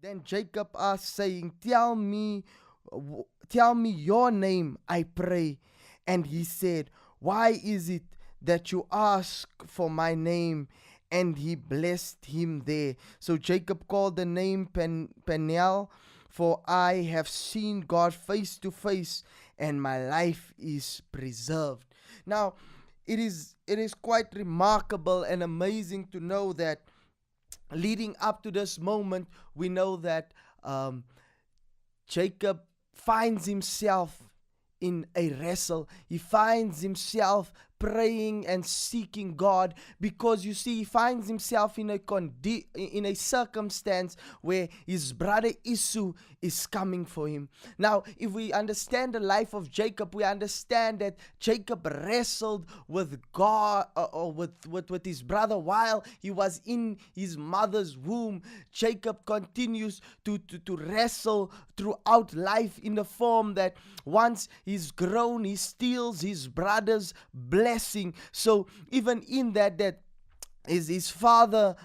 Then Jacob asked, saying, tell me your name, I pray. And he said, why is it that you ask for my name? And he blessed him there. So Jacob called the name Peniel, for I have seen God face to face, and my life is preserved. Now, it is quite remarkable and amazing to know that leading up to this moment, we know that Jacob finds himself in a wrestle. He finds himself praying and seeking God, because you see, he finds himself in a circumstance where his brother Esau is coming for him. Now, if we understand the life of Jacob, we understand that Jacob wrestled with God, or with his brother while he was in his mother's womb. Jacob continues to wrestle throughout life in the form that once he's grown, he steals his brother's blessing. So even in that his father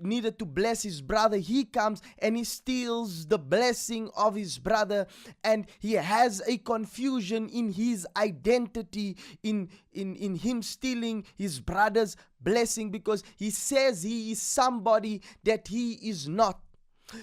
needed to bless his brother, he comes and he steals the blessing of his brother, and he has a confusion in his identity in him stealing his brother's blessing, because he says he is somebody that he is not.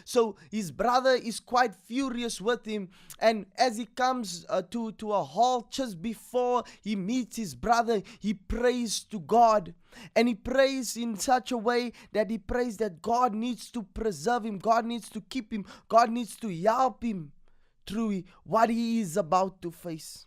So his brother is quite furious with him, and as he comes to a halt just before he meets his brother, he prays to God. And he prays in such a way that he prays that God needs to preserve him, God needs to keep him, God needs to help him through what he is about to face.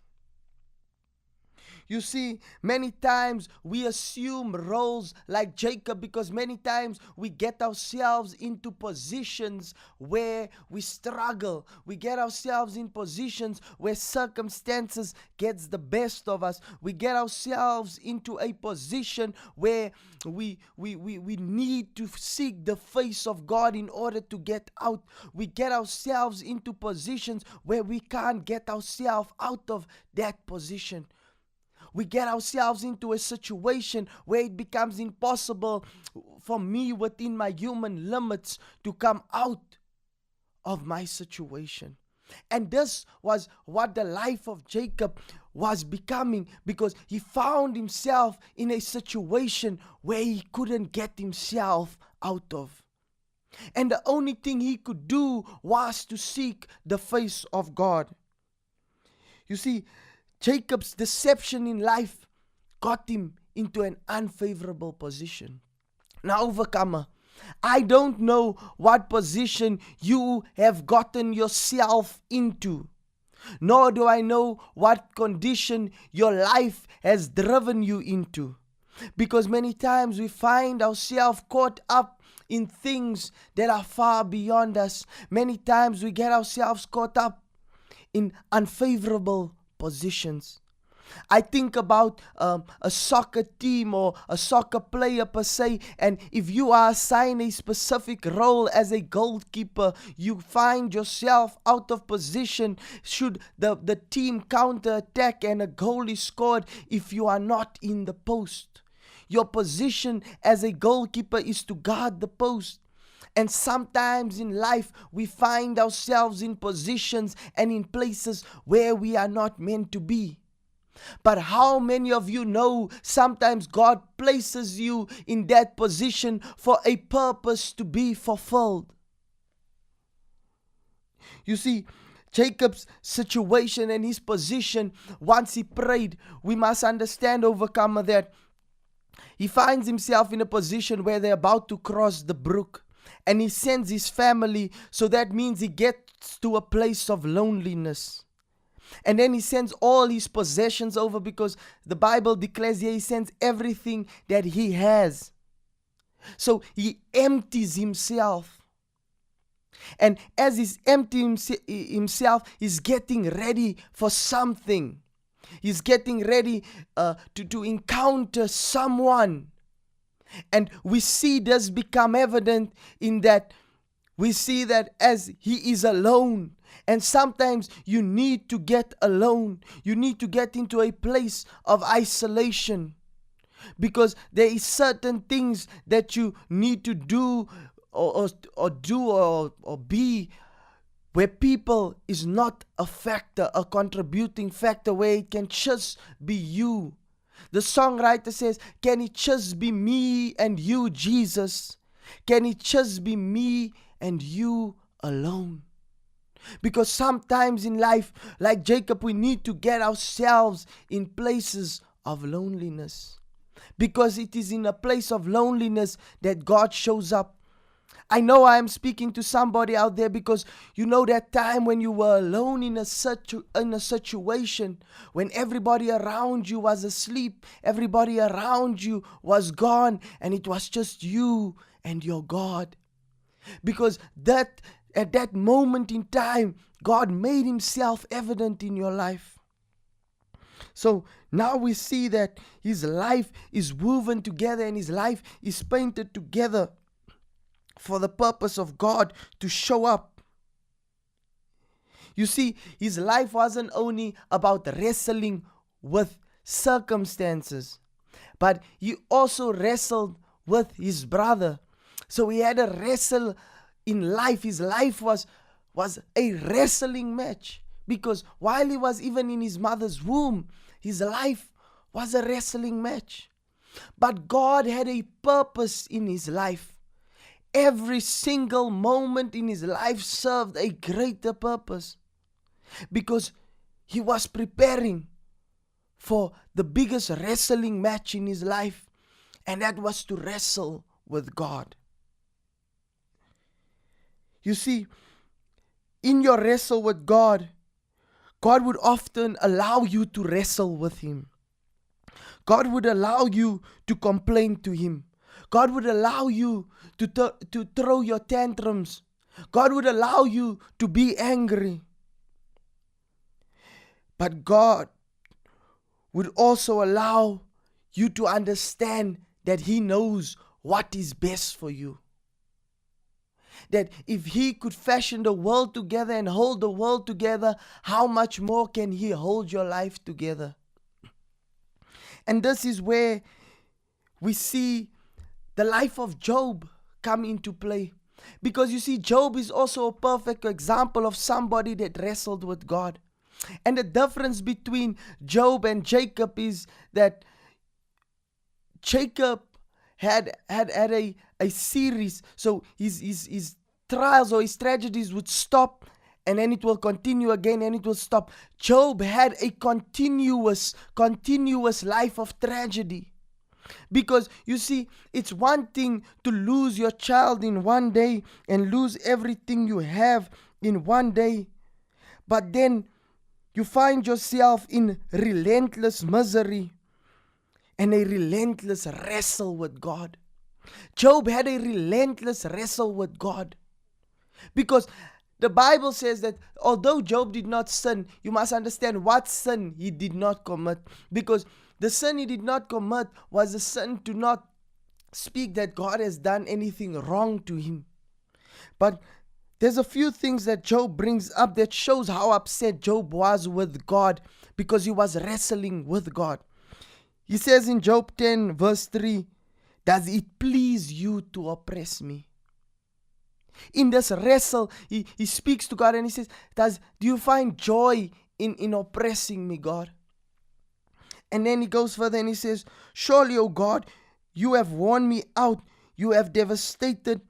You see, many times we assume roles like Jacob, because many times we get ourselves into positions where we struggle. We get ourselves in positions where circumstances gets the best of us. We get ourselves into a position where we need to seek the face of God in order to get out. We get ourselves into positions where we can't get ourselves out of that position. We get ourselves into a situation where it becomes impossible for me within my human limits to come out of my situation. And this was what the life of Jacob was becoming, because he found himself in a situation where he couldn't get himself out of. And the only thing he could do was to seek the face of God. You see, Jacob's deception in life got him into an unfavorable position. Now, overcomer, I don't know what position you have gotten yourself into, nor do I know what condition your life has driven you into, because many times we find ourselves caught up in things that are far beyond us. Many times we get ourselves caught up in unfavorable positions. I think about a soccer team or a soccer player per se, and if you are assigned a specific role as a goalkeeper, you find yourself out of position should the team counter attack and a goal is scored if you are not in the post. Your position as a goalkeeper is to guard the post. And sometimes in life, we find ourselves in positions and in places where we are not meant to be. But how many of you know sometimes God places you in that position for a purpose to be fulfilled? You see, Jacob's situation and his position, once he prayed, we must understand, overcomer, that he finds himself in a position where they're about to cross the brook. And he sends his family, so that means he gets to a place of loneliness. And then he sends all his possessions over, because the Bible declares here he sends everything that he has. So he empties himself. And as he's emptying himself, he's getting ready for something. He's getting ready to encounter someone. And we see this become evident in that we see that as he is alone. And sometimes you need to get alone. You need to get into a place of isolation, because there is certain things that you need to do or do or be where people is not a factor, a contributing factor, where it can just be you. The songwriter says, can it just be me and you, Jesus? Can it just be me and you alone? Because sometimes in life, like Jacob, we need to get ourselves in places of loneliness. Because it is in a place of loneliness that God shows up. I know I am speaking to somebody out there, because you know that time when you were alone in a situation when everybody around you was asleep, everybody around you was gone, and it was just you and your God. Because at that moment in time, God made himself evident in your life. So now we see that his life is woven together and his life is painted together for the purpose of God to show up. You see, his life wasn't only about wrestling with circumstances, but he also wrestled with his brother. So he had a wrestle in life. His life was a wrestling match, because while he was even in his mother's womb, his life was a wrestling match. But God had a purpose in his life. Every single moment in his life served a greater purpose, because he was preparing for the biggest wrestling match in his life, and that was to wrestle with God. You see, in your wrestle with God, God would often allow you to wrestle with him. God would allow you to complain to him. God would allow you to throw your tantrums. God would allow you to be angry. But God would also allow you to understand that he knows what is best for you. That if he could fashion the world together and hold the world together, how much more can he hold your life together? And this is where we see the life of Job come into play. Because you see, Job is also a perfect example of somebody that wrestled with God. And the difference between Job and Jacob is that Jacob had a series. So his trials or his tragedies would stop, and then it will continue again, and it will stop. Job had a continuous life of tragedy. Because you see, it's one thing to lose your child in one day and lose everything you have in one day. But then you find yourself in relentless misery and a relentless wrestle with God. Job had a relentless wrestle with God. Because the Bible says that although Job did not sin, you must understand what sin he did not commit. Because the sin he did not commit was the sin to not speak that God has done anything wrong to him. But there's a few things that Job brings up that shows how upset Job was with God, because he was wrestling with God. He says in Job 10 verse 3, "Does it please you to oppress me?" In this wrestle, he speaks to God and he says, do you find joy in oppressing me, God? And then he goes further and he says, "Surely, O God, you have worn me out. You have devastated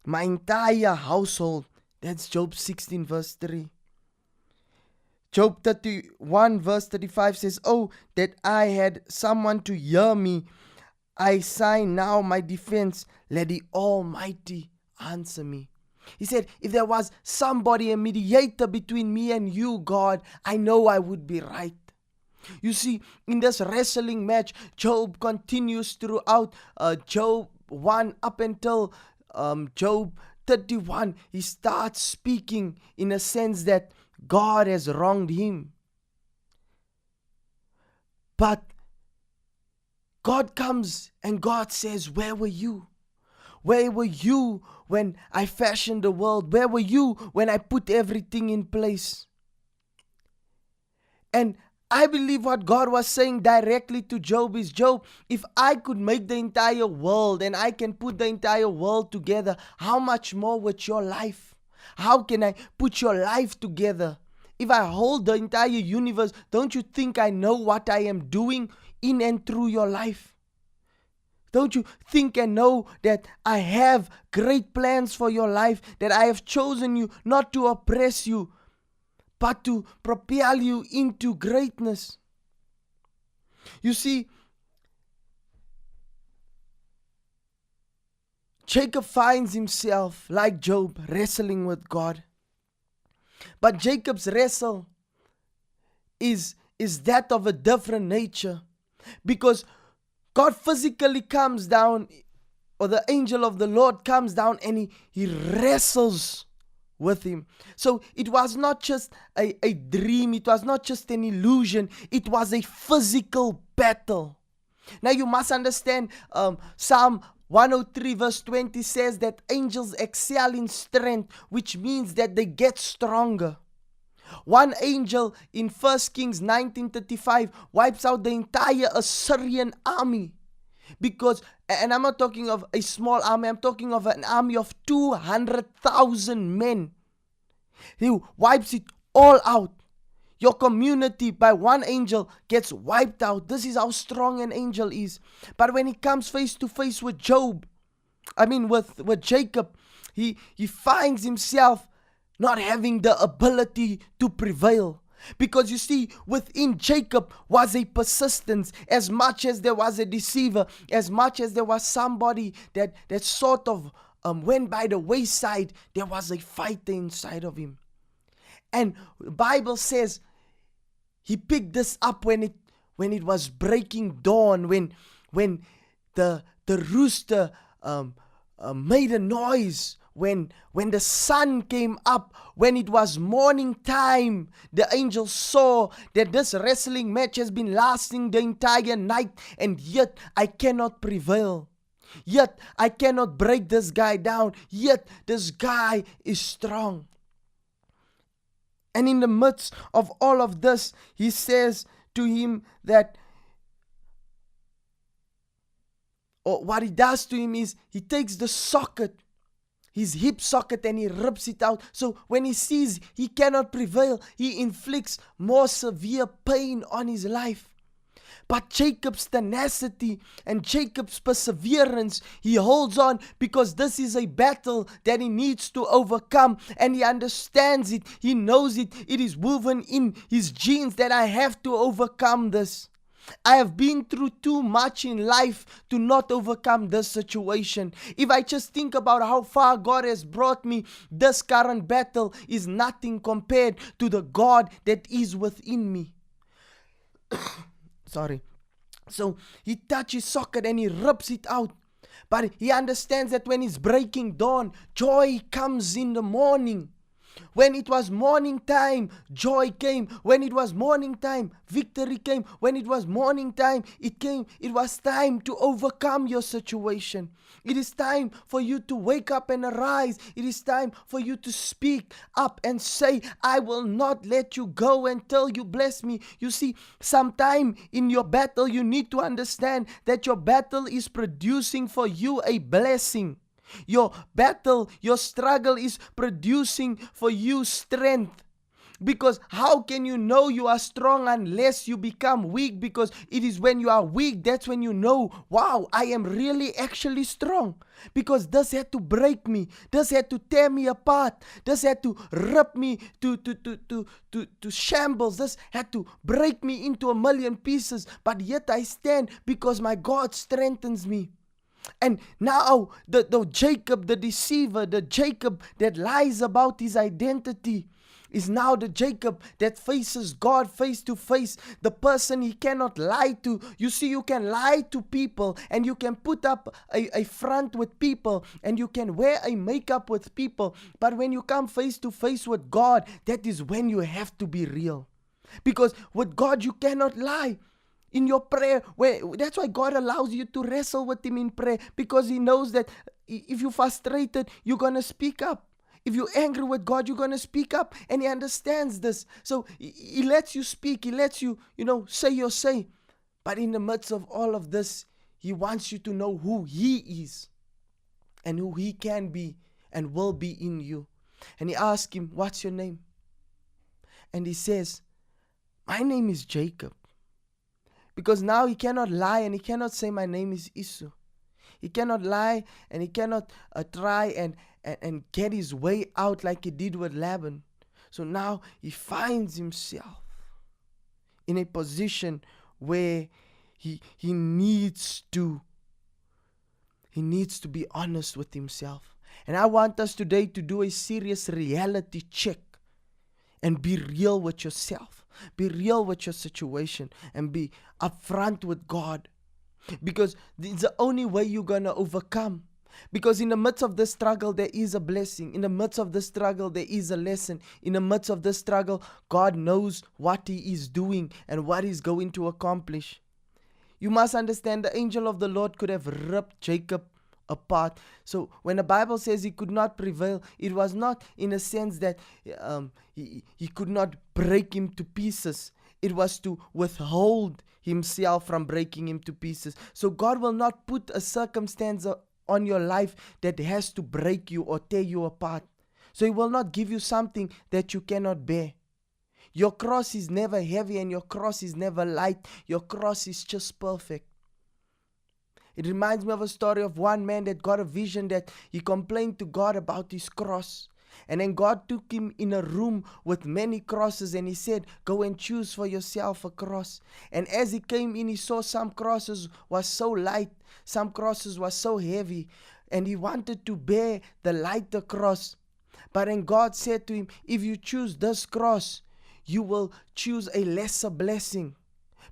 my entire household." That's Job 16 verse 3. Job 31 verse 35 says, "Oh, that I had someone to hear me. I sign now my defense. Let the Almighty answer me." He said, if there was somebody, a mediator between me and you, God, I know I would be right. You see, in this wrestling match, Job continues throughout Job 1 up until Job 31. He starts speaking in a sense that God has wronged him. But God comes and God says, where were you? Where were you when I fashioned the world? Where were you when I put everything in place? And I believe what God was saying directly to Job is, Job, if I could make the entire world and I can put the entire world together, how much more with your life? How can I put your life together? If I hold the entire universe, don't you think I know what I am doing in and through your life? Don't you think and know that I have great plans for your life, that I have chosen you not to oppress you, but to propel you into greatness? You see, Jacob finds himself, like Job, wrestling with God. But Jacob's wrestle is that of a different nature, because God physically comes down, or the angel of the Lord comes down, and he wrestles with him. So it was not just a dream, it was not just an illusion, it was a physical battle. Now you must understand, Psalm 103 verse 20 says that angels excel in strength, which means that they get stronger. One angel in 1 Kings 19:35 wipes out the entire Assyrian army. Because, and I'm not talking of a small army, I'm talking of an army of 200,000 men. He wipes it all out. Your community by one angel gets wiped out. This is how strong an angel is. But when he comes face to face with with Jacob, he finds himself not having the ability to prevail. Because you see, within Jacob was a persistence. As much as there was a deceiver, as much as there was somebody that sort of went by the wayside, there was a fighter inside of him. And the Bible says he picked this up when it was breaking dawn, when the rooster made a noise, when the sun came up, when it was morning time. The angel saw that this wrestling match has been lasting the entire night, and yet I cannot prevail. Yet I cannot break this guy down. Yet this guy is strong. And in the midst of all of this, he says to him that, or what he does to him is, he takes the socket, his hip socket, and he rips it out. So when he sees he cannot prevail, he inflicts more severe pain on his life. But Jacob's tenacity and Jacob's perseverance, he holds on, because this is a battle that he needs to overcome, and he understands it, he knows it, it is woven in his genes that I have to overcome this. I have been through too much in life to not overcome this situation. If I just think about how far God has brought me, this current battle is nothing compared to the God that is within me. Sorry. So he touches socket and he rips it out. But he understands that when it's breaking dawn, joy comes in the morning. When it was morning time, joy came. When it was morning time, victory came. When it was morning time, it came. It was time to overcome your situation. It is time for you to wake up and arise. It is time for you to speak up and say, I will not let you go until you bless me. You see, sometime in your battle, you need to understand that your battle is producing for you a blessing. Your battle, your struggle is producing for you strength. Because how can you know you are strong unless you become weak? Because it is when you are weak, that's when you know, wow, I am really actually strong. Because this had to break me. This had to tear me apart. This had to rip me to shambles. This had to break me into a million pieces. But yet I stand because my God strengthens me. And now the Jacob, the deceiver, the Jacob that lies about his identity, is now the Jacob that faces God face to face, the person he cannot lie to. You see, you can lie to people, and you can put up a front with people, and you can wear a makeup with people, but when you come face to face with God, that is when you have to be real. Because with God you cannot lie. In your prayer, that's why God allows you to wrestle with Him in prayer, because He knows that if you're frustrated, you're going to speak up. If you're angry with God, you're going to speak up. And He understands this. So He lets you speak. He lets you, say your say. But in the midst of all of this, He wants you to know who He is and who He can be and will be in you. And He asks him, what's your name? And he says, my name is Jacob. Because now he cannot lie and he cannot say, my name is Esau. He cannot lie and he cannot try and get his way out like he did with Laban. So now he finds himself in a position where he needs to be honest with himself. And I want us today to do a serious reality check and be real with yourself. Be real with your situation and be upfront with God. Because it's the only way you're going to overcome. Because in the midst of the struggle, there is a blessing. In the midst of the struggle, there is a lesson. In the midst of the struggle, God knows what He is doing and what He's going to accomplish. You must understand the angel of the Lord could have ripped Jacob apart. So when the Bible says he could not prevail, it was not in a sense that he could not break him to pieces. It was to withhold himself from breaking him to pieces. So God will not put a circumstance on your life that has to break you or tear you apart. So He will not give you something that you cannot bear. Your cross is never heavy and your cross is never light. Your cross is just perfect. It reminds me of a story of one man that got a vision that he complained to God about his cross. And then God took him in a room with many crosses and He said, go and choose for yourself a cross. And as he came in, he saw some crosses was so light, some crosses was so heavy, and he wanted to bear the lighter cross. But then God said to him, if you choose this cross, you will choose a lesser blessing.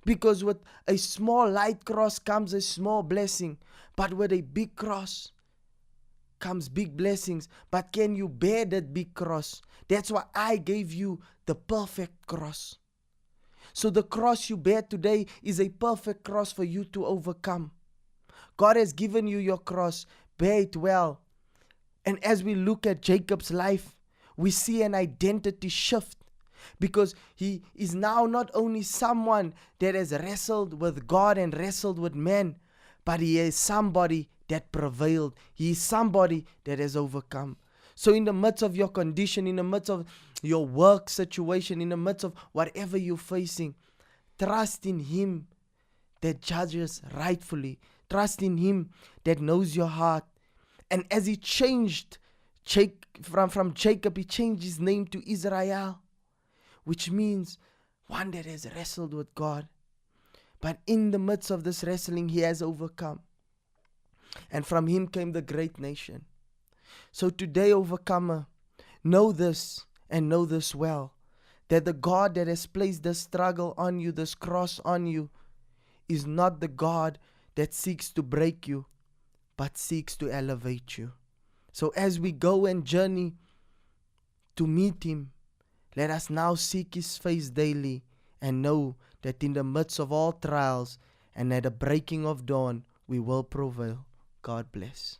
Because with a small light cross comes a small blessing. But with a big cross comes big blessings. But can you bear that big cross? That's why I gave you the perfect cross. So the cross you bear today is a perfect cross for you to overcome. God has given you your cross. Bear it well. And as we look at Jacob's life, we see an identity shift. Because he is now not only someone that has wrestled with God and wrestled with men, but he is somebody that prevailed. He is somebody that has overcome. So in the midst of your condition, in the midst of your work situation, in the midst of whatever you're facing, trust in Him that judges rightfully. Trust in Him that knows your heart. And as He changed from Jacob, He changed his name to Israel, which means one that has wrestled with God. But in the midst of this wrestling, he has overcome. And from him came the great nation. So today, overcomer, know this and know this well, that the God that has placed this struggle on you, this cross on you, is not the God that seeks to break you, but seeks to elevate you. So as we go and journey to meet Him, let us now seek His face daily and know that in the midst of all trials and at the breaking of dawn, we will prevail. God bless.